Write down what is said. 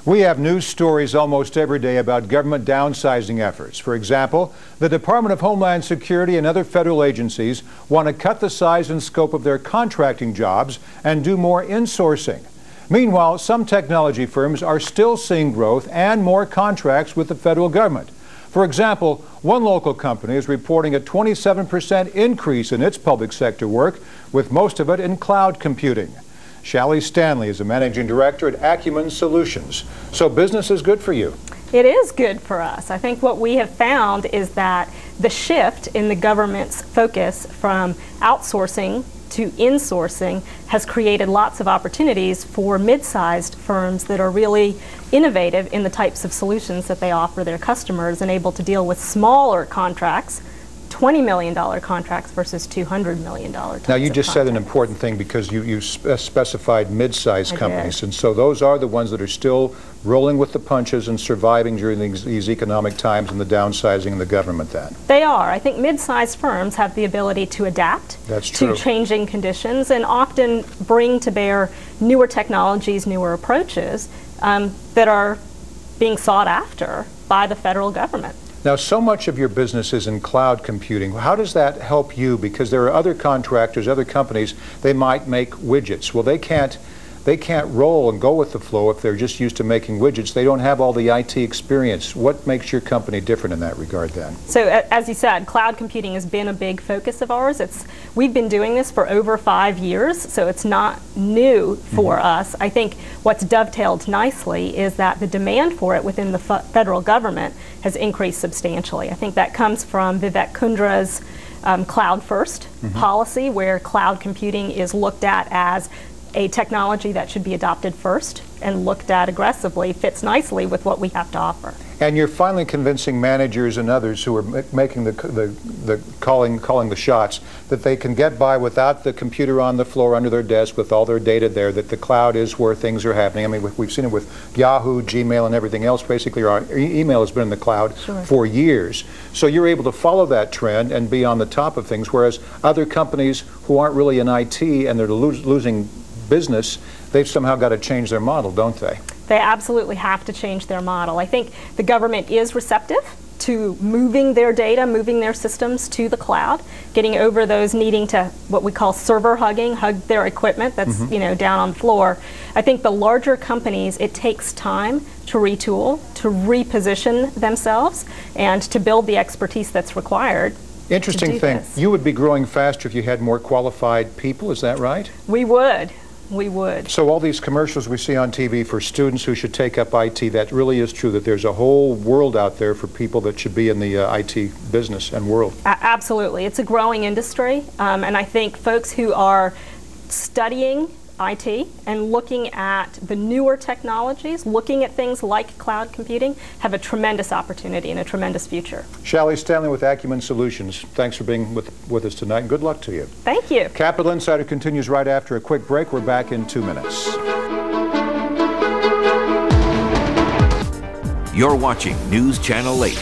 We have news stories almost every day about government downsizing efforts. For example, the Department of Homeland Security and other federal agencies want to cut the size and scope of their contracting jobs and do more insourcing. Meanwhile, some technology firms are still seeing growth and more contracts with the federal government. For example, one local company is reporting a 27% increase in its public sector work, with most of it in cloud computing. Shally Stanley is a managing director at Acumen Solutions. So business is good for you. It is good for us. I think what we have found is that the shift in the government's focus from outsourcing to insourcing has created lots of opportunities for mid-sized firms that are really innovative in the types of solutions that they offer their customers and able to deal with smaller contracts, $20 million contracts versus $200 million types. Now you just of said an contracts. important thing, because you specified mid-sized companies, and so those are the ones that are still rolling with the punches and surviving during these economic times and the downsizing in the government then. They are. I think mid-sized firms have the ability to adapt to changing conditions and often bring to bear newer technologies, newer approaches that are being sought after by the federal government. Now, so much of your business is in cloud computing. How does that help you? Because there are other contractors, other companies, they might make widgets. Well, they can't roll and go with the flow if they're just used to making widgets. They don't have all the IT experience. What makes your company different in that regard then? So as you said, cloud computing has been a big focus of ours. We've been doing this for over 5 years, so it's not new for us. I think what's dovetailed nicely is that the demand for it within the federal government has increased substantially. I think that comes from Vivek Kundra's cloud first policy, where cloud computing is looked at as a technology that should be adopted first and looked at aggressively. Fits nicely with what we have to offer. And you're finally convincing managers and others who are making calling the shots that they can get by without the computer on the floor under their desk with all their data there, that the cloud is where things are happening. I mean, we've seen it with Yahoo, Gmail, and everything else. Basically, our email has been in the cloud for years. So you're able to follow that trend and be on the top of things, whereas other companies who aren't really in IT and they're losing business, they've somehow got to change their model, don't they? They absolutely have to change their model. I think the government is receptive to moving their data, moving their systems to the cloud, getting over those needing to, what we call server hugging, hug their equipment that's down on the floor. I think the larger companies, it takes time to retool, to reposition themselves, and to build the expertise that's required. Interesting thing, you would be growing faster if you had more qualified people, is that right? We would. We would. So all these commercials we see on TV for students who should take up IT, that really is true, that there's a whole world out there for people that should be in the IT business and world. Absolutely. It's a growing industry, and I think folks who are studying IT and looking at the newer technologies, looking at things like cloud computing, have a tremendous opportunity and a tremendous future. Shally Stanley with Acumen Solutions, thanks for being with us tonight, and good luck to you. Thank you. Capital Insider continues right after a quick break. We're back in 2 minutes. You're watching News Channel 8.